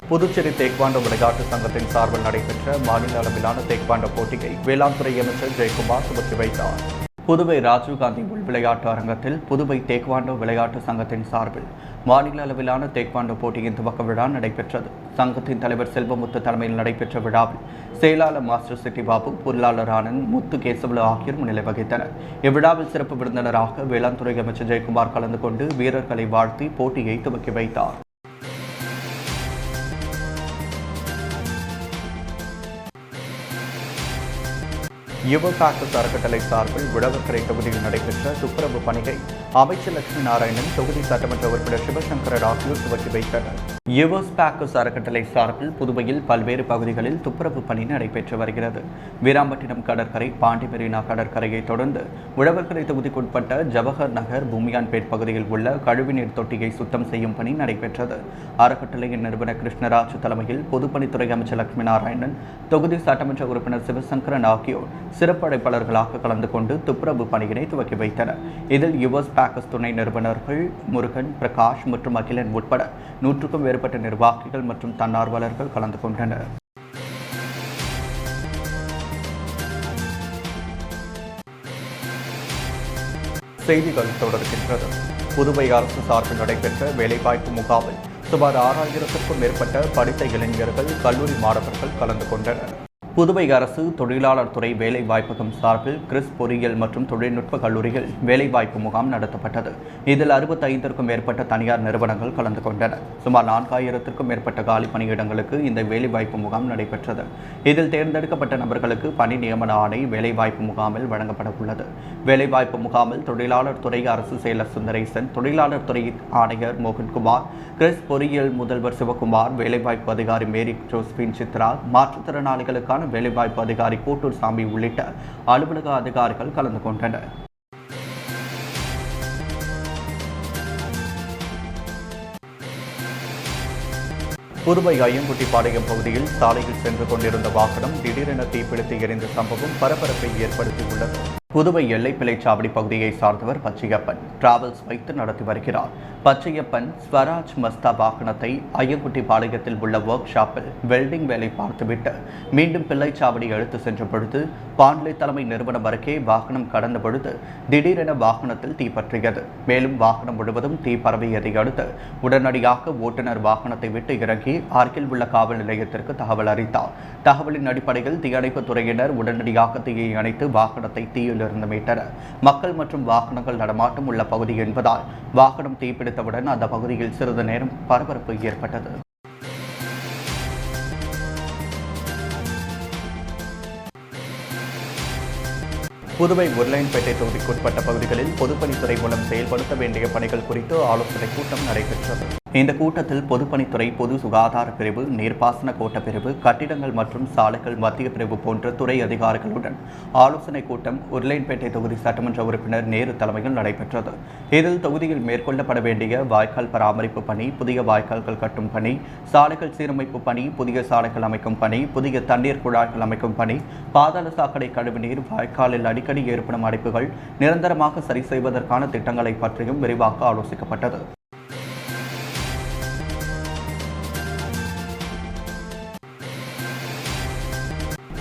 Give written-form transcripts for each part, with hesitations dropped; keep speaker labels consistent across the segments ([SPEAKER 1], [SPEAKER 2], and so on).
[SPEAKER 1] Puducherry taekwondo விளையாட்டு சங்கத்தின் சார்பில் நடைபெற்ற மாநில அளவிலான தேக்வாண்டோ போட்டியை வேளாண் துறை அமைச்சர் ஜெயக்குமார் துவக்கி வைத்தார். புதுவை ராஜீவ்காந்தி உள் விளையாட்டு அரங்கத்தில் புதுவை தேக்வாண்டோ விளையாட்டு சங்கத்தின் சார்பில் மாநில அளவிலான தேக்வாண்டோ போட்டியின் துவக்க விழா நடைபெற்றது. சங்கத்தின் தலைவர் செல்வமுத்து தலைமையில் நடைபெற்ற விழாவில் செயலாளர் மாஸ்டர் சிட்டி பாபு, பொருளாளர் ஆனந்த், முத்து கேசவலு ஆகியோர் முன்னிலை வகித்தனர். இவ்விழாவில் சிறப்பு விருந்தினராக வேளாண் துறை அமைச்சர் ஜெயக்குமார் கலந்து கொண்டு வீரர்களை வாழ்த்தி போட்டியை துவக்கி வைத்தார். யுவ பாக்கஸ் அறக்கட்டளை சார்பில் உழவர்கரை தொகுதியில் நடைபெற்ற துப்புரவு பணியை அமைச்சர் லட்சுமி நாராயணன், தொகுதி சட்டமன்ற உறுப்பினர் சிவசங்கர் ஆகியோர் துவக்கி வைத்தனர். யுவ பாக்கஸ் அறக்கட்டளை சார்பில் புதுவையில் பல்வேறு பகுதிகளில் துப்புரவு பணி நடைபெற்று வருகிறது. வீராம்பட்டினம் கடற்கரை, பாண்டி மெரினா கடற்கரையை தொடர்ந்து உழவர்கரை தொகுதிக்குட்பட்ட ஜவஹர் நகர், பூமியான்பேட் பகுதியில் உள்ள கழிவுநீர் தொட்டியை சுத்தம் செய்யும் பணி நடைபெற்றது. அறக்கட்டளையின் நிறுவனர் கிருஷ்ணராஜ் தலைமையில் பொதுப்பணித்துறை அமைச்சர் லட்சுமி நாராயணன், தொகுதி சட்டமன்ற உறுப்பினர் சிவசங்கரன் ஆகியோர் சிறப்பு அழைப்பாளர்களாக கலந்து கொண்டு துப்புரவு பணியினை துவக்கி வைத்தனர். இதில் யுவஸ் பாக்கஸ் துணை நிறுவனர்கள் முருகன், பிரகாஷ் மற்றும் அகிலன் உட்பட 100க்கும் மேற்பட்ட நிர்வாகிகள் மற்றும் தன்னார்வலர்கள் கலந்து கொண்டனர். செய்திகள் தொடர்கின்றது. புதுவை அரசு சார்பில் நடைபெற்ற வேலைவாய்ப்பு முகாமில் சுமார் 6000க்கும் மேற்பட்ட படித்த இளைஞர்கள், கல்லூரி மாணவர்கள் கலந்து கொண்டனர். புதுவை அரசு தொழிலாளர் துறை வேலைவாய்ப்பகம் சார்பில் கிறிஸ் பொறியியல் மற்றும் தொழில்நுட்ப கல்லூரியில் வேலைவாய்ப்பு முகாம் நடத்தப்பட்டது. இதில் 65க்கும் மேற்பட்ட தனியார் நிறுவனங்கள் கலந்து கொண்டன. சுமார் 4000க்கும் மேற்பட்ட காலி பணியிடங்களுக்கு இந்த வேலைவாய்ப்பு முகாம் நடைபெற்றது. இதில் தேர்ந்தெடுக்கப்பட்ட நபர்களுக்கு பணி நியமன ஆணை வேலைவாய்ப்பு முகாமில் வழங்கப்பட உள்ளது. வேலைவாய்ப்பு முகாமில் தொழிலாளர் துறை அரசு செயலர் சுந்தரேசன், தொழிலாளர் துறை ஆணையர் மோகன்குமார், கிறிஸ் பொறியியல் முதல்வர் சிவகுமார், வேலைவாய்ப்பு அதிகாரி மேரி ஜோஸ்பின் சித்ரா, மாற்றுத்திறனாளிகளுக்கான வேலைவாய்ப்பு அதிகாரி கோட்டூர் சாமி உள்ளிட்ட அலுவலக அதிகாரிகள் கலந்து கொண்டனர். புதுவை ஐயங்குட்டிப்பாளையம் பகுதியில் சாலையில் சென்று கொண்டிருந்த வாகனம் திடீரென தீப்பிடித்து எரிந்த சம்பவம் பரபரப்பை ஏற்படுத்தியுள்ளது. புதுவை எல்லைப்பிள்ளைச்சாவடி பகுதியை சார்ந்தவர் பச்சையப்பன் டிராவல்ஸ் வைத்து நடத்தி வருகிறார். பச்சையப்பன் ஸ்வராஜ் மஸ்தா வாகனத்தை ஐயங்குட்டிப்பாளையத்தில் உள்ள ஒர்க் ஷாப்பில் வெல்டிங் வேலை பார்த்துவிட்டு மீண்டும் பிள்ளைச்சாவடி எடுத்து சென்ற பொழுது பாண்லே தலைமை நிறுவனம் அருகே வாகனம் கடந்த பொழுது திடீரென வாகனத்தில் தீப்பற்றியது. மேலும் வாகனம் முழுவதும் தீ பரவியதை அடுத்து உடனடியாக ஓட்டுநர் வாகனத்தை விட்டு இறங்கி அருகில் உள்ள காவல் நிலையத்திற்கு தகவல் அளித்தார். தகவலின் அடிப்படையில் தீயணைப்புத் துறையினர் உடனடியாக தீயை அணைத்து வாகனத்தை தீயில் இருந்து மீட்டனர். மக்கள் மற்றும் வாகனங்கள் நடமாட்டம் உள்ள பகுதி என்பதால் வாகனம் தீப்பிடித்தவுடன் அந்த பகுதியில் சிறிது நேரம் பரபரப்பு ஏற்பட்டது. புதுவை உருளையன்பேட்டை தொகுதிக்குட்பட்ட பகுதிகளில் பொதுப்பணித்துறை மூலம் செயல்படுத்த வேண்டிய பணிகள் குறித்து ஆலோசனை கூட்டம் நடைபெற்றது. இந்த கூட்டத்தில் பொதுப்பணித்துறை, பொது சுகாதார பிரிவு, நீர்ப்பாசன கோட்ட பிரிவு, கட்டிடங்கள் மற்றும் சாலைகள் மத்திய பிரிவு போன்ற துறை அதிகாரிகளுடன் ஆலோசனை கூட்டம் உருளையன்பேட்டை தொகுதி சட்டமன்ற உறுப்பினர் நேரு தலைமையில் நடைபெற்றது. இதில் தொகுதியில் மேற்கொள்ளப்பட வேண்டிய வாய்க்கால் பராமரிப்பு பணி, புதிய வாய்க்கால்கள் கட்டும் பணி, சாலைகள் சீரமைப்பு பணி, புதிய சாலைகள் அமைக்கும் பணி, புதிய தண்ணீர் குழாய்கள் அமைக்கும் பணி, பாதாள சாக்கடை கழிவுநீர் வாய்க்காலில் அடிக்கடி ஏற்படும் அடைப்புகள் நிரந்தரமாக சரி செய்வதற்கான திட்டங்களை பற்றியும் விரிவாக ஆலோசிக்கப்பட்டது.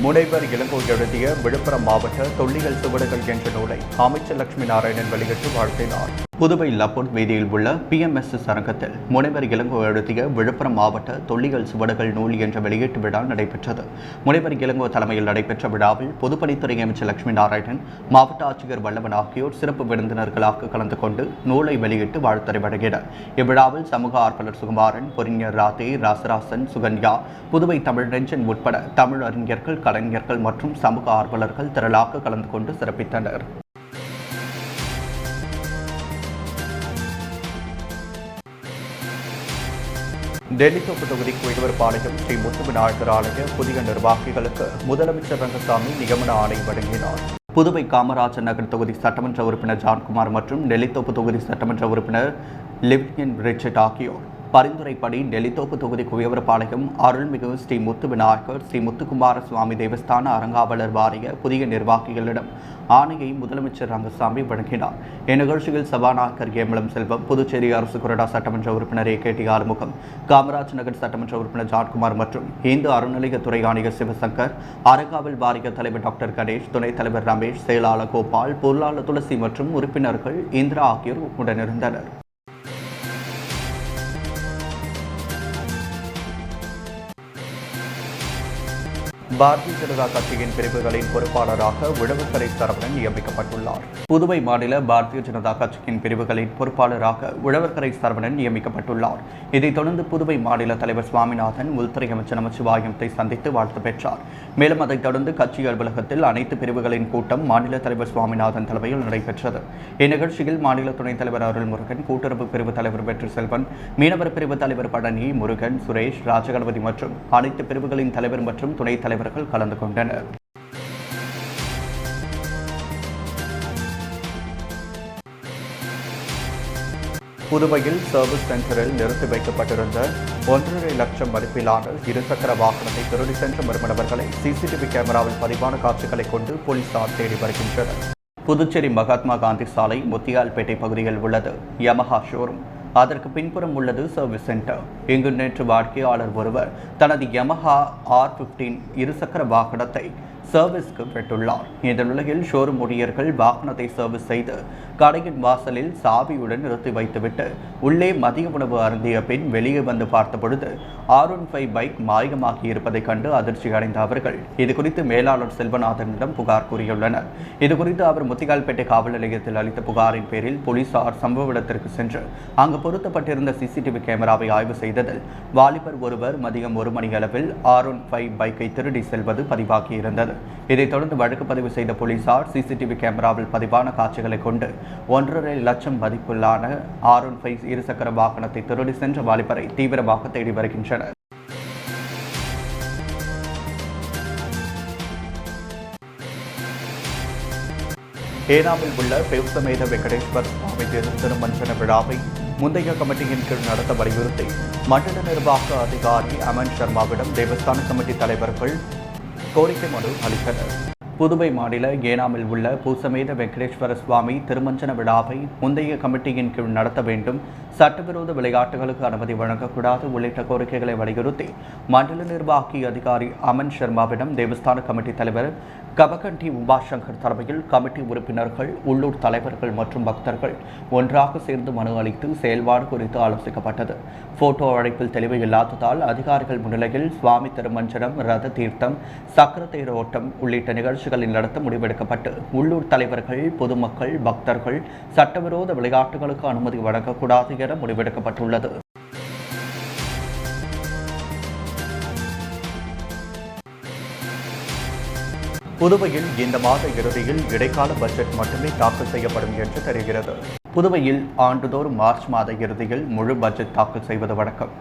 [SPEAKER 1] முனைவர் இளங்கோ எழுதிய விழுப்புரம் மாவட்ட தொல்லியல் சுவடுகள் என்ற நூலை அமைச்சர் லட்சுமி நாராயணன் வெளியிட்டு வாழ்த்தினார். புதுவை லப்பூர் வீதியில் உள்ள PMSS அரங்கத்தில் முனைவர் இளங்கோ எழுதிய விழுப்புரம் மாவட்ட தொல்லியல் சுவடுகள் நூல் என்ற வெளியீட்டு விழா நடைபெற்றது. முனைவர் இளங்கோ தலைமையில் நடைபெற்ற விழாவில் பொதுப்பணித்துறை அமைச்சர் லட்சுமி நாராயணன், மாவட்ட ஆட்சியர் வல்லவன் ஆகியோர் சிறப்பு விருந்தினர்களாக கலந்து கொண்டு நூலை வெளியிட்டு வாழ்த்துரை வழங்கினர். இவ்விழாவில் சமூக ஆர்வலர் சுகுமாரன், பொறிஞர் ராதே, ராசராசன், சுகன்யா, புதுவை தமிழறிஞன் உட்பட தமிழ் அறிஞர்கள், கலைஞர்கள் மற்றும் சமூக ஆர்வலர்கள் திரளாக கலந்து கொண்டு சிறப்பித்தனர். டெல்லித்தோப்பு தொகுதி குயவர்பாளையம் ஸ்ரீ முத்துவிநாயகர் ஆலய புதிய நிர்வாகிகளுக்கு முதலமைச்சர் ரங்கசாமி நியமன ஆணை வழங்கினார். புதுவை காமராஜர் நகர் தொகுதி சட்டமன்ற உறுப்பினர் ஜான்குமார் மற்றும் நெல்லித்தோப்பு தொகுதி சட்டமன்ற உறுப்பினர் லிவ்யன் ரிச்சர்ட் ஆகியோர் பரிந்துரைப்படி நெல்லித்தோப்பு தொகுதி குயவரபாளையம் அருள்மிகு ஸ்ரீ முத்து விநாயகர் ஸ்ரீ முத்துக்குமார சுவாமி தேவஸ்தான அறங்காவலர் வாரிய புதிய நிர்வாகிகளிடம் ஆணையை முதலமைச்சர் ரங்கசாமி வழங்கினார். இந்நிகழ்ச்சியில் சபாநாயகர் ஏமலம் செல்வம், புதுச்சேரி அரசு கொறடா சட்டமன்ற உறுப்பினர் AKT ஆறுமுகம், காமராஜ் நகர் சட்டமன்ற உறுப்பினர் ஜான்குமார் மற்றும் இந்து அறநிலையத்துறை ஆணையர் சிவசங்கர், அறங்காவல் வாரிய தலைவர் டாக்டர் கணேஷ், துணைத் தலைவர் ரமேஷ், செயலாளர் கோபால், பொருளாளர் துளசி மற்றும் உறுப்பினர்கள் இந்திரா ஆகியோர் உடனிருந்தனர். பாரதிய ஜனதா கட்சியின் பிரிவுகளின் பொறுப்பாளராக உழவர்கரை சரவணன் நியமிக்கப்பட்டுள்ளார். புதுவை மாநில பாரதிய ஜனதா கட்சியின் பிரிவுகளின் பொறுப்பாளராக உழவர்கரை சரவணன் நியமிக்கப்பட்டுள்ளார். இதைத் தொடர்ந்து புதுவை மாநில தலைவர் சுவாமிநாதன் உள்துறை அமைச்சர் நமச்சிவாயத்தை சந்தித்து வாழ்த்து பெற்றார். மேலும் அதைத் தொடர்ந்து கட்சி அலுவலகத்தில் அனைத்து பிரிவுகளின் கூட்டம் மாநில தலைவர் சுவாமிநாதன் தலைமையில் நடைபெற்றது. இந்நிகழ்ச்சியில் மாநில துணைத் தலைவர் அருள்முருகன், கூட்டுறவு பிரிவு தலைவர் வெற்றி செல்வன், மீனவர் பிரிவு தலைவர் பழனி, முருகன், சுரேஷ், ராஜகணபதி மற்றும் அனைத்து பிரிவுகளின் தலைவர் மற்றும் துணைத் தலைவர் கலந்து கொண்டனர். புதுவையில் சர்வீஸ் சென்டரில் நிறுத்தி வைக்கப்பட்டிருந்த 1.5 லட்சம் மதிப்பிலான இருசக்கர வாகனத்தை திருடி சென்ற மர்மநபர்களை CCTV கேமராவில் பதிவான காட்சிகளை கொண்டு போலீசார் தேடி வருகின்றனர். புதுச்சேரி மகாத்மா காந்தி சாலை முத்தியால்பேட்டை பகுதியில் உள்ளது யமஹா ஷோரூம். அதற்கு பின்புறம் உள்ளது சர்வீஸ் சென்டர். இங்கு நேற்று வாடிக்கையாளர் ஒருவர் தனது யமஹா R15 இருசக்கர வாகனத்தை சர்வீஸ்க்கு பெற்றுள்ளார். இந்த நிலையில் ஷோரூம் ஊழியர்கள் வாகனத்தை சர்வீஸ் செய்து கடையின் வாசலில் சாவியுடன் நிறுத்தி வைத்துவிட்டு உள்ளே மதிய உணவு அருந்திய பின் வெளியே வந்து பார்த்தபொழுது R15 பைக் மாயமாகி இருப்பதை கண்டு அதிர்ச்சி அடைந்த அவர்கள் இதுகுறித்து மேலாளர் செல்வநாதனிடம் புகார் கூறியுள்ளனர். இதுகுறித்து அவர் முத்தியால்பேட்டை காவல் நிலையத்தில் அளித்த புகாரின் பேரில் போலீசார் சம்பவ இடத்திற்கு சென்று அங்கு பொருத்தப்பட்டிருந்த CCTV கேமராவை ஆய்வு செய்ததில் வாலிபர் ஒருவர் மதியம் 1 மணி அளவில் R15 பைக்கை திருடி செல்வது பதிவாகியிருந்தது. இதைத் தொடர்ந்து வழக்கு பதிவு செய்த போலீசார் CCTV கேமராவில் பதிவான காட்சிகளை கொண்டு 1.5 லட்சம் மதிப்பிலான R15 இருசக்கர வாகனத்தை திருடி சென்ற வாலிபரை தீவிரமாக தேடி வருகின்றனர். ஏனாமில் உள்ள பெவ்சமேத வெங்கடேஸ்வர் சுவாமி திருமஞ்சன விழாவை முந்தைய கமிட்டியின் கீழ் நடத்த வலியுறுத்தி மண்டல நிர்வாக அதிகாரி அமன் சர்மாவிடம் தேவஸ்தான கமிட்டி தலைவர்கள் கோரிக்கை மனு அளித்தனர். புதுவை மாநில ஏனாமில் உள்ள பூசமேத வெங்கடேஸ்வர சுவாமி திருமஞ்சன விழாவை முந்தைய கமிட்டியின் கீழ் நடத்த வேண்டும், சட்டவிரோத விளையாட்டுகளுக்கு அனுமதி வழங்கக்கூடாது உள்ளிட்ட கோரிக்கைகளை வலியுறுத்தி மண்டல நிர்வாகி அதிகாரி அமன் சர்மாவிடம் தேவஸ்தான கமிட்டி தலைவர் கபகண்டி உமாசங்கர் தலைமையில் கமிட்டி உறுப்பினர்கள், உள்ளூர் தலைவர்கள் மற்றும் பக்தர்கள் ஒன்றாக சேர்ந்து மனு அளித்து செயல்பாடு குறித்து ஆலோசிக்கப்பட்டது. போட்டோ அழைப்பில் தெளிவு இல்லாததால் அதிகாரிகள் முன்னிலையில் சுவாமி திருமஞ்சனம், ரத தீர்த்தம், சக்கர தேர் ஓட்டம் உள்ளிட்ட நிகழ்ச்சிகளில் நடத்த முடிவெடுக்கப்பட்டு உள்ளூர் தலைவர்கள், பொதுமக்கள், பக்தர்கள் சட்டவிரோத விளையாட்டுகளுக்கு அனுமதி வழங்கக்கூடாது என முடிவெடுக்கப்பட்டுள்ளது. புதுவையில் இந்த மாத இறுதியில் இடைக்கால பட்ஜெட் மட்டுமே தாக்கல் செய்யப்படும் என்று தெரிகிறது. புதுவையில் ஆண்டுதோறும் மார்ச் மாத இறுதியில் முழு பட்ஜெட் தாக்கல் செய்வது வழக்கம்.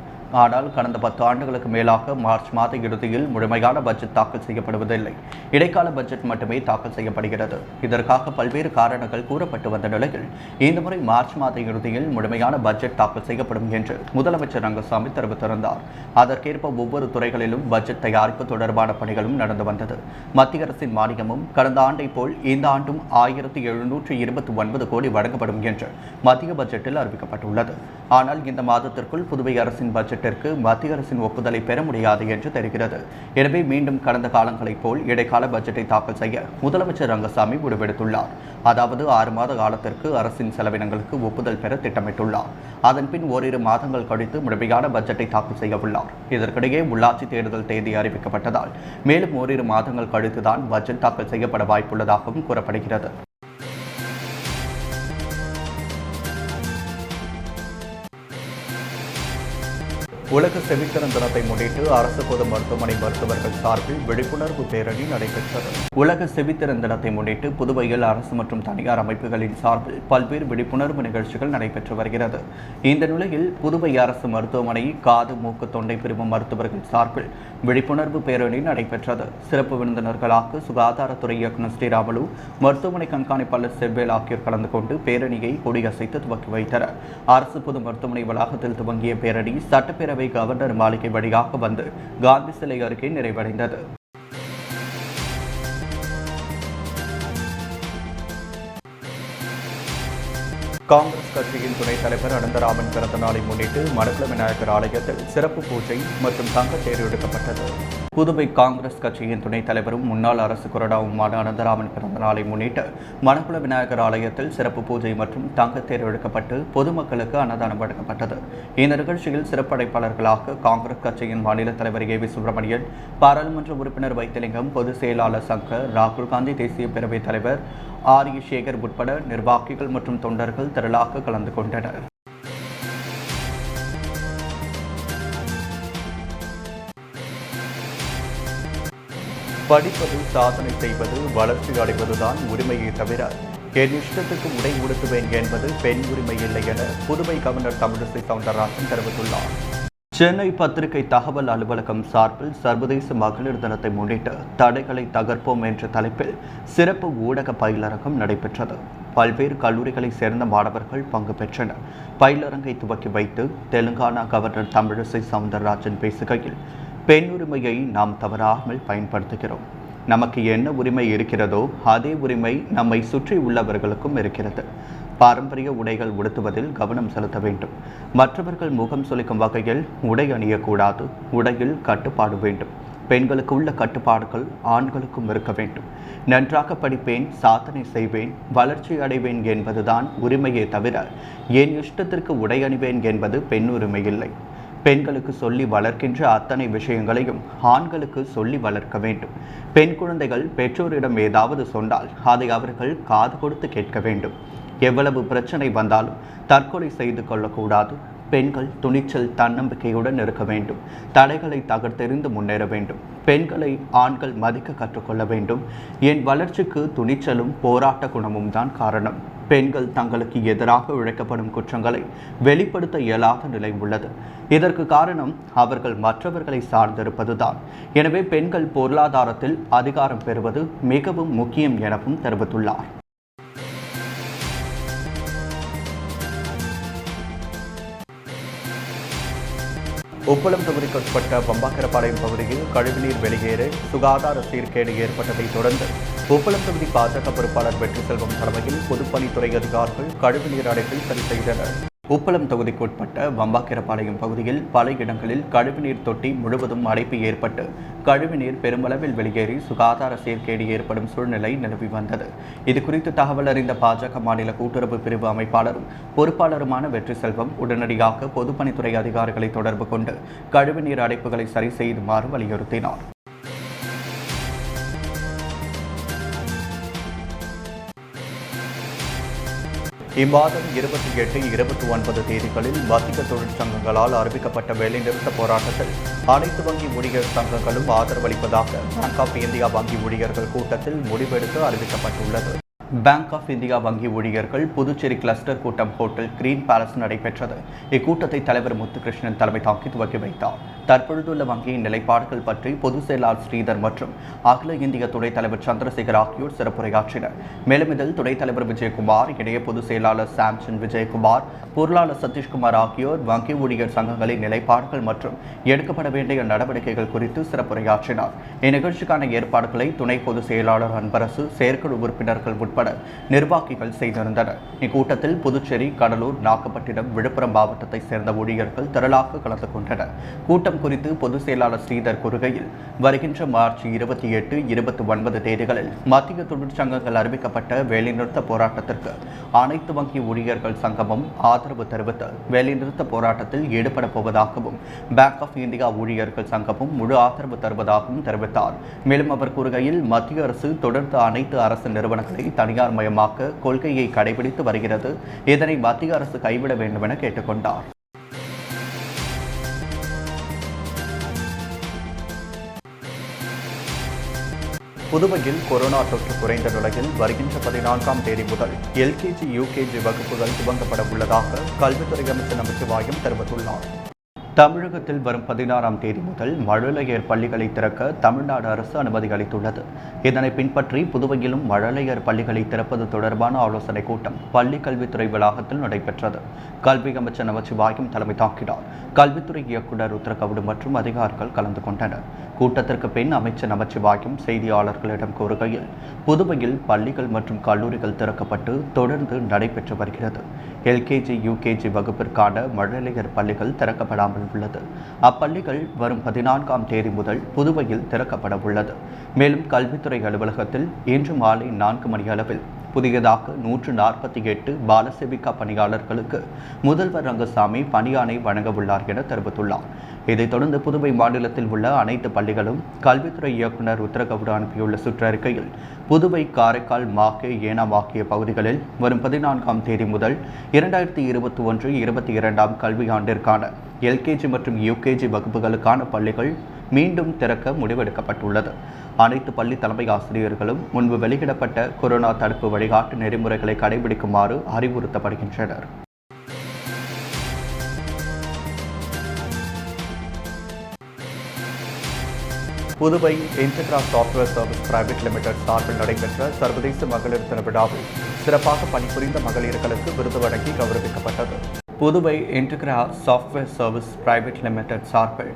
[SPEAKER 1] ஆனால் கடந்த 10 ஆண்டுகளுக்கு மேலாக மார்ச் மாத இறுதியில் முழுமையான பட்ஜெட் தாக்கல் செய்யப்படுவதில்லை. இடைக்கால பட்ஜெட் மட்டுமே தாக்கல் செய்யப்படுகிறது. இதற்காக பல்வேறு காரணங்கள் கூறப்பட்டு வந்த நிலையில் இந்த முறை மார்ச் மாத இறுதியில் முழுமையான பட்ஜெட் தாக்கல் செய்யப்படும் என்று முதலமைச்சர் ரங்கசாமி தெரிவித்திருந்தார். அதற்கேற்ப ஒவ்வொரு துறைகளிலும் பட்ஜெட் தயாரிப்பு தொடர்பான பணிகளும் நடந்து வந்தது. மத்திய அரசின் மானியமும் கடந்த ஆண்டை போல் இந்த ஆண்டும் 1729 கோடி வழங்கப்படும் என்று மத்திய பட்ஜெட்டில் அறிவிக்கப்பட்டுள்ளது. ஆனால் இந்த மாதத்திற்குள் புதுவை அரசின் பட்ஜெட் மத்திய அரசின் ஒப்புதலை பெற முடியாது என்று தெரிகிறது. எனவே மீண்டும் கடந்த காலங்களைப் போல் இடைக்கால பட்ஜெட்டை தாக்கல் செய்ய முதலமைச்சர் ரங்கசாமி முடிவெடுத்துள்ளார். அதாவது 6 மாத காலத்திற்கு அரசின் செலவினங்களுக்கு ஒப்புதல் பெற திட்டமிட்டுள்ளார். அதன்பின் ஓரிரு மாதங்கள் கழித்து முழுமையான பட்ஜெட்டை தாக்கல் செய்ய உள்ளார். இதற்கிடையே உள்ளாட்சி தேர்தல் தேதி அறிவிக்கப்பட்டதால் மேலும் ஓரிரு மாதங்கள் கழித்துதான் பட்ஜெட் தாக்கல் செய்யப்பட வாய்ப்புள்ளதாகவும் கூறப்படுகிறது. உலக செவித்திறன் தினத்தை முன்னிட்டு அரசு பொது மருத்துவமனை மருத்துவர்கள் சார்பில் விழிப்புணர்வு பேரணி நடைபெற்றது. உலக செவித்திறன் தினத்தை முன்னிட்டு புதுவையில் அரசு மற்றும் தனியார் அமைப்புகளின் சார்பில் பல்வேறு விழிப்புணர்வு நிகழ்ச்சிகள் நடைபெற்று வருகிறது. இந்த நிலையில் புதுவை அரசு மருத்துவமனை காது மூக்கு தொண்டை பிரிவு மருத்துவர்கள் சார்பில் விழிப்புணர்வு பேரணி நடைபெற்றது. சிறப்பு விருந்தினர்களாக சுகாதாரத்துறை இயக்குநர் ஸ்ரீராமலு, மருத்துவமனை கண்காணிப்பாளர் செவ்வேல் ஆகியோர் கலந்து கொண்டு பேரணியை கொடியசைத்து துவக்கி வைத்தனர். அரசு பொது மருத்துவமனை வளாகத்தில் துவங்கிய பேரணி சட்டப்பேரவை கவர்னர் மாளிகை வழியாக வந்து காந்தி சிலை அருகே நிறைவடைந்தது. காங்கிரஸ் கட்சியின் துணைத் தலைவர் அனந்தராமன் பிறந்த நாளை முன்னிட்டு மணக்குள விநாயகர் ஆலயத்தில் சிறப்பு பூஜை மற்றும் தங்கத்தேர் எடுக்கப்பட்டது. புதுவை காங்கிரஸ் கட்சியின் துணைத் தலைவரும் முன்னாள் அரசு கொறடாவுமான அனந்தராமன் பிறந்த நாளை முன்னிட்டு மணக்குள விநாயகர் ஆலயத்தில் சிறப்பு பூஜை மற்றும் தங்கத்தேர் எடுக்கப்பட்டு பொதுமக்களுக்கு அன்னதானம் வழங்கப்பட்டது. இந்த நிகழ்ச்சியில் சிறப்படைப்பாளர்களாக காங்கிரஸ் கட்சியின் மாநில தலைவர் ஏ வி சுப்பிரமணியன், பாராளுமன்ற உறுப்பினர் வைத்திலிங்கம், பொதுச் செயலாளர் சங்கர், ராகுல் காந்தி தேசிய பேரவைத் தலைவர் ஆர் இ சேகர் உட்பட நிர்வாகிகள் மற்றும் தொண்டர்கள் திரளாக கலந்து கொண்டனர். படிப்பது, சாதனை செய்வது, வளர்ச்சி அடைவதுதான் உரிமையை தவிர என் இஷ்டத்துக்கு உடை உடுத்துவேன் என்பது பெண் உரிமை இல்லை என புதுவை கவர்னர் தமிழிசை சவுந்தரராஜன் தெரிவித்துள்ளார். சென்னை பத்திரிகை தகவல் அலுவலகம் சார்பில் சர்வதேச மகளிர் தினத்தை முன்னிட்டு தடைகளை தகர்ப்போம் என்ற தலைப்பில் சிறப்பு ஊடக பயிலரங்கம் நடைபெற்றது. பல்வேறு கல்லூரிகளைச் சேர்ந்த மாணவர்கள் பங்கு பெற்றனர். பயிலரங்கை துவக்கி வைத்து தெலுங்கானா கவர்னர் தமிழிசை சவுந்தரராஜன் பேசுகையில், பெண் உரிமையை நாம் தவறாமல் பயன்படுத்துகிறோம். நமக்கு என்ன உரிமை இருக்கிறதோ அதே உரிமை நம்மை சுற்றி உள்ளவர்களுக்கும் இருக்கிறது. பாரம்பரிய உடைகள் உடுத்துவதில் கவனம் செலுத்த வேண்டும். மற்றவர்கள் முகம் சுளிக்கும் வகையில் உடை அணியக்கூடாது. உடையில் கட்டுப்பாடு வேண்டும். பெண்களுக்கு உள்ள கட்டுப்பாடுகள் ஆண்களுக்கும் இருக்க வேண்டும். நன்றாக படிப்பேன், சாதனை செய்வேன், வளர்ச்சி அடைவேன் என்பதுதான் உரிமையே தவிர என் இஷ்டத்திற்கு உடை அணிவேன் என்பது பெண் உரிமை இல்லை. பெண்களுக்கு சொல்லி வளர்க்கின்ற அத்தனை விஷயங்களையும் ஆண்களுக்கு சொல்லி வளர்க்க வேண்டும். பெண் குழந்தைகள் பெற்றோரிடம் ஏதாவது சொன்னால் அதை அவர்கள் காது கொடுத்து கேட்க வேண்டும். எவ்வளவு பிரச்சனை வந்தாலும் தற்கொலை செய்து கொள்ளக்கூடாது. பெண்கள் துணிச்சல், தன்னம்பிக்கையுடன் இருக்க வேண்டும். தடைகளை தகர்த்தெறிந்து முன்னேற வேண்டும். பெண்களை ஆண்கள் மதிக்க கற்றுக்கொள்ள வேண்டும். என் வளர்ச்சிக்கு துணிச்சலும் போராட்ட குணமும் தான் காரணம். பெண்கள் தங்களுக்கு எதிராக இழைக்கப்படும் குற்றங்களை வெளிப்படுத்த இயலாத நிலை உள்ளது. இதற்கு காரணம் அவர்கள் மற்றவர்களை சார்ந்திருப்பதுதான். எனவே பெண்கள் பொருளாதாரத்தில் அதிகாரம் பெறுவது மிகவும் முக்கியம் எனவும் தெரிவித்துள்ளார். உப்பளம் தொகுதிக்குட்பட்ட பம்பாக்கரப்பாளையம் பகுதியில் கழிவுநீர் வெளியேற சுகாதார சீர்கேடு ஏற்பட்டதை தொடர்ந்து உப்பளம் தொகுதி பாஜக பொறுப்பாளர் வெற்றி செல்வம் தலைமையில் பொதுப்பணித்துறை அதிகாரிகள் கழிவுநீர் அடைப்பில் சரி செய்தனர். உப்பளம் தொகுதிக்குட்பட்ட வம்பாக்கரப்பாளையம் பகுதியில் பல இடங்களில் கழிவுநீர் தொட்டி முழுவதும் அடைப்பு ஏற்பட்டு கழிவுநீர் பெருமளவில் வெளியேறி சுகாதார சீர்கேடு ஏற்படும் சூழ்நிலை நிலவி வந்தது. இதுகுறித்து தகவல் அறிந்த பாஜக மாநில கூட்டுறவு பிரிவு அமைப்பாளரும் பொறுப்பாளருமான வெற்றி செல்வம் உடனடியாக பொதுப்பணித்துறை அதிகாரிகளை தொடர்பு கொண்டு கழிவுநீர் அடைப்புகளை சரி செய்துமாறு வலியுறுத்தினார். இம்மாதம் 28, 29 தேதிகளில் வர்த்தக தொழிற்சங்கங்களால் அறிவிக்கப்பட்ட வேலைநிறுத்த போராட்டத்தில் அனைத்து வங்கி ஊழியர் சங்கங்களும் ஆதரவளிப்பதாக பேங்க் ஆஃப் இந்தியா வங்கி ஊழியர்கள் கூட்டத்தில் முடிவெடுத்து அறிவிக்கப்பட்டுள்ளது. பேங்க் ஆஃப் இந்தியா வங்கி ஊழியர்கள் புதுச்சேரி கிளஸ்டர் கூட்டம் ஹோட்டல் கிரீன் பேலஸ் நடைபெற்றது. இக்கூட்டத்தை தலைவர் முத்துகிருஷ்ணன் தலைமை தாங்கி துவக்கி வைத்தார். தற்பொழுதுள்ள வங்கியின் நிலைப்பாடுகள் பற்றி பொதுச் செயலாளர் ஸ்ரீதர் மற்றும் அகில இந்திய துணைத் தலைவர் சந்திரசேகர் ஆகியோர் சிறப்புரையாற்றினர். மேலும் இதில் துணைத் தலைவர் விஜயகுமார், இணைய பொதுச் செயலாளர் சாம்சன் விஜயகுமார், பொருளாளர் சதீஷ்குமார் ஆகியோர் வங்கி ஊழியர் சங்கங்களின் நிலைப்பாடுகள் மற்றும் எடுக்கப்பட வேண்டிய நடவடிக்கைகள் குறித்து சிறப்புரையாற்றினார். இந்நிகழ்ச்சிக்கான ஏற்பாடுகளை துணை பொதுச் செயலாளர் அன்பரசு, செயற்குழு உறுப்பினர்கள் உட்பட நிர்வாகிகள் செய்திருந்தனர். இக்கூட்டத்தில் புதுச்சேரி, கடலூர், நாகப்பட்டினம், விழுப்புரம் மாவட்டத்தைச் சேர்ந்த ஊழியர்கள் திரளாக கலந்து கொண்டனர். கூட்டம் குறித்து பொதுச் செயலாளர் ஸ்ரீதர் கூறுகையில், வருகின்ற மார்ச் 28, 29 தேதிகளில் மத்திய தொழிற்சங்கங்கள் அறிவிக்கப்பட்ட வேலைநிறுத்த போராட்டத்திற்கு அனைத்து வங்கி ஊழியர்கள் சங்கமும் ஆதரவு தெரிவித்து வேலைநிறுத்த போராட்டத்தில் ஈடுபட போவதாகவும் பேங்க் ஆஃப் இந்தியா ஊழியர்கள் சங்கமும் முழு ஆதரவு தருவதாகவும் தெரிவித்தார். மேலும் அவர் கூறுகையில், மத்திய அரசு தொடர்ந்து அனைத்து அரசு நிறுவனங்களை தனியார் மயமாக்க கொள்கையை கடைபிடித்து வருகிறது. இதனை மத்திய அரசு கைவிட வேண்டும் என கேட்டுக்கொண்டார். புதுவையில் கொரோனா தொற்று குறைந்த நிலையில் வருகின்ற 14ஆம் தேதி முதல் எல்கேஜி யூகேஜி வகுப்புகள் துவங்கப்பட உள்ளதாக கல்வித்துறை அமைச்சர் நமச்சிவாயம் தெரிவித்துள்ளார். தமிழகத்தில் வரும் 16ஆம் தேதி முதல் மழலையர் பள்ளிகளை திறக்க தமிழ்நாடு அரசு அனுமதி அளித்துள்ளது. இதனை பின்பற்றி புதுவையிலும் மழலையர் பள்ளிகளை திறப்பது தொடர்பான ஆலோசனைக் கூட்டம் பள்ளிக் கல்வித்துறை வளாகத்தில் நடைபெற்றது. கல்வி அமைச்சர் நமச்சிவாயம் தலைமை தாங்கினார். கல்வித்துறை இயக்குநர் உத்தரகவுடு மற்றும் அதிகாரிகள் கலந்து கொண்டனர். கூட்டத்திற்கு பின் அமைச்சர் நமச்சிவாயம் செய்தியாளர்களிடம் கூறுகையில், புதுவையில் பள்ளிகள் மற்றும் கல்லூரிகள் திறக்கப்பட்டு தொடர்ந்து நடைபெற்று வருகிறது. எல்கேஜி யூகேஜி வகுப்பிற்கான மழலையர் பள்ளிகள் திறக்கப்படாமல் உள்ளது. அப்பள்ளிகள் வரும் 14ஆம் தேதி முதல் புதுவையில் திறக்கப்பட உள்ளது. மேலும் கல்வித்துறை அலுவலகத்தில் இன்று மாலை 4 மணி அளவில் புதியதாக 148 பாலசேவிகா பணியாளர்களுக்கு முதல்வர் ரங்கசாமி பணியாணை வழங்க உள்ளார் என தெரிவித்துள்ளார். இதைத் தொடர்ந்து புதுவை மாநிலத்தில் உள்ள அனைத்து பள்ளிகளும் கல்வித்துறை இயக்குநர் உத்தரகவுடு அனுப்பியுள்ள சுற்றறிக்கையில், புதுவை, காரைக்கால், மாஹே, ஏனாம் ஆகிய பகுதிகளில் வரும் 14ஆம் தேதி முதல் 2021-22ஆம் கல்வியாண்டிற்கான எல்கேஜி மற்றும் யூகேஜி வகுப்புகளுக்கான பள்ளிகள் மீண்டும் திறக்க முடிவெடுக்கப்பட்டுள்ளது. அனைத்து பள்ளி தலைமை ஆசிரியர்களும் முன்பு வெளியிடப்பட்ட கொரோனா தடுப்பு வழிகாட்டு நெறிமுறைகளை கடைபிடிக்குமாறு அறிவுறுத்தப்படுகின்றனர். Puduvai Integra software service private limited சார்பில் நடைபெற்ற சர்வதேச மகளிர் தின விழாவில் சிறப்பாக பணிபுரிந்த மகளிர்களுக்கு விருது வழங்கி கௌரவிக்கப்பட்டது. Puduvai Integra software service private limited சார்பில்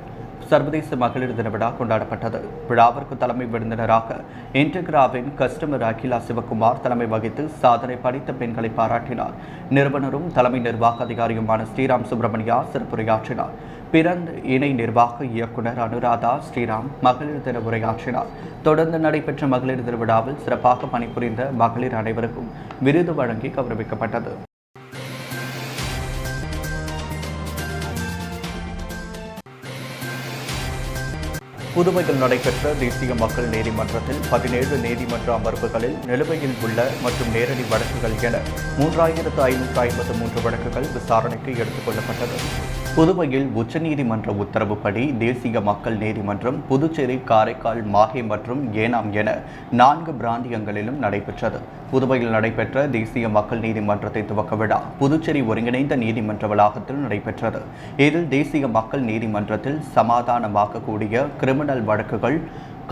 [SPEAKER 1] சர்வதேச மகளிர் தின விழா கொண்டாடப்பட்டது. விழாவிற்கு தலைமை விருந்தினராக இன்டெக்ராவின் கஸ்டமர் அகிலா சிவகுமார் தலைமை வகித்து சாதனை படைத்த பெண்களை பாராட்டினார். நிறுவனரும் தலைமை நிர்வாக அதிகாரியுமான ஸ்ரீராம் சுப்பிரமணியா சிறப்புரையாற்றினார். பிறந்த இணை நிர்வாக இயக்குநர் அனுராதா ஸ்ரீராம் மகளிர் தின உரையாற்றினார். தொடர்ந்து நடைபெற்ற மகளிர் தின விழாவில் சிறப்பாக பணிபுரிந்த மகளிர் அனைவருக்கும் விருது வழங்கி கௌரவிக்கப்பட்டது. புதுவையில் நடைபெற்ற தேசிய மக்கள் நீதிமன்றத்தில் 17 நீதிமன்ற அமர்வுகளில் நிலுவையில் உள்ள மற்றும் நேரடி வழக்குகள் என 3553 வழக்குகள் விசாரணைக்கு எடுத்துக் கொள்ளப்பட்டது. புதுவையில் உச்சநீதிமன்ற உத்தரவுப்படி தேசிய மக்கள் நீதிமன்றம் புதுச்சேரி, காரைக்கால், மாஹே மற்றும் ஏனாம் என 4 பிராந்தியங்களிலும் நடைபெற்றது. புதுவையில் நடைபெற்ற தேசிய மக்கள் நீதிமன்றத்தின் துவக்க விழா புதுச்சேரி ஒருங்கிணைந்த நீதிமன்ற வளாகத்தில் நடைபெற்றது. இதில் தேசிய மக்கள் நீதிமன்றத்தில் சமாதானமாக்கக்கூடிய கிரிமினல் வழக்குகள்,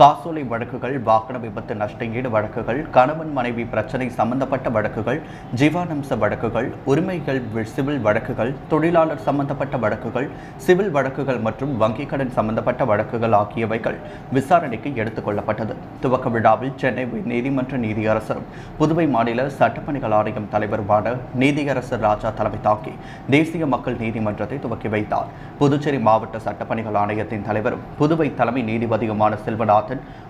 [SPEAKER 1] காசோலை வழக்குகள், வாகன விபத்து நஷ்டஈடு வழக்குகள், கணவன் மனைவி பிரச்சினை சம்பந்தப்பட்ட வழக்குகள், ஜீவானம்ச வழக்குகள், உரிமைகள் சிவில் வழக்குகள், தொழிலாளர் சம்பந்தப்பட்ட வழக்குகள், சிவில் வழக்குகள் மற்றும் வங்கிக் கடன் சம்பந்தப்பட்ட வழக்குகள் ஆகியவைகள் விசாரணைக்கு எடுத்துக் கொள்ளப்பட்டது. துவக்க விழாவில் சென்னை நீதிமன்ற நீதியரசரும் புதுவை மாநில சட்டப்பணிகள் ஆணையம் தலைவருமான நீதியரசர் ராஜா தலைமை தாங்கி தேசிய மக்கள் நீதிமன்றத்தை துவக்கி வைத்தார். புதுச்சேரி மாவட்ட சட்டப்பணிகள் ஆணையத்தின் தலைவரும் புதுவை தலைமை நீதிபதியுமான செல்வநாத்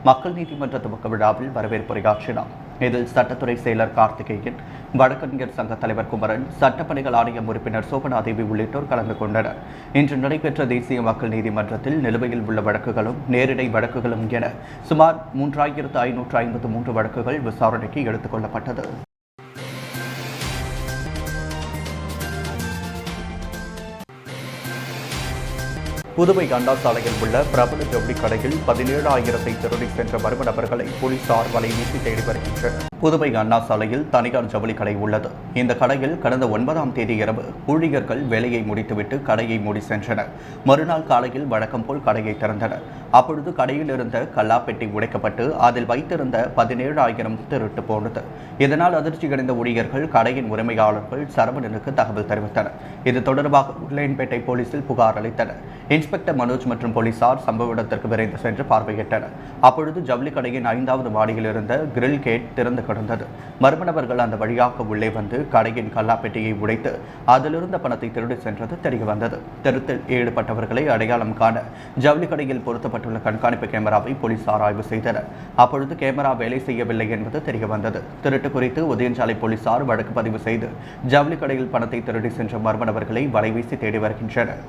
[SPEAKER 1] மக்கள் நீதிமன்ற துவக்க விழாவில் வரவேற்புரையாற்றினார். இதில் சட்டத்துறை செயலர் கார்த்திகேயன், வழக்கறிஞர் சங்க தலைவர் குமரன், சட்டப்பணிகள் ஆணையம் உறுப்பினர் சோபனாதேவி உள்ளிட்டோர் கலந்து கொண்டனர். இன்று நடைபெற்ற தேசிய மக்கள் நீதிமன்றத்தில் நிலுவையில் உள்ள வழக்குகளும் நேரடி வழக்குகளும் என சுமார் 3553 வழக்குகள் விசாரணைக்கு எடுத்துக் கொள்ளப்பட்டது. புதுவை அண்ணா சாலையில் உள்ள பிரபல ஜவுளி கடையில் 17,000 திருடி சென்ற மர்ம நபர்களை போலீசார் வலைவீசி தேடி வருகின்றனர். புதுவை அண்ணா சாலையில் தனியார் ஜவுளி கடை உள்ளது. இந்த கடையில் கடந்த 9ஆம் தேதி இரவு ஊழியர்கள் வேலையை முடித்துவிட்டு கடையை மூடி சென்றனர். மறுநாள் காலையில் வழக்கம் போல் கடையை திறந்தனர். அப்பொழுது கடையில் இருந்த கல்லாப்பெட்டி உடைக்கப்பட்டு அதில் வைத்திருந்த 17,000 திருட்டு போனது. இதனால் அதிர்ச்சியடைந்த ஊழியர்கள் கடையின் உரிமையாளர்கள் சரவணனுக்கு தகவல் தெரிவித்தனர். இது தொடர்பாக உருளையன்பேட்டை போலீசில் புகார் அளித்தனர். இன்ஸ்பெக்டர் மனோஜ் மற்றும் போலீசார் சம்பவ இடத்திற்கு விரைந்து சென்று பார்வையிட்டனர். அப்பொழுது ஜவுளி கடையின் 5வது மாடியில் இருந்த கிரில் கேட் திறந்து கிடந்தது. மர்ம நபர்கள் அந்த வழியாக உள்ளே வந்து கடையின் கல்லாப்பெட்டியை உடைத்து அதிலிருந்த பணத்தை திருடி சென்றது தெரியவந்தது. திருத்தில் ஈடுபட்டவர்களை அடையாளம் காண ஜவுளி கடையில் பொருத்தப்பட்டுள்ள கண்காணிப்பு கேமராவை போலீசார் ஆய்வு செய்தனர். அப்பொழுது கேமரா வேலை செய்யவில்லை என்பது தெரியவந்தது. திருட்டு குறித்து உதயஞ்சாலை போலீசார் வழக்கு பதிவு செய்து ஜவுளி கடையில் பணத்தை திருடி சென்ற மர்ம நபர்களை வலைவீசி தேடி வருகின்றனர்.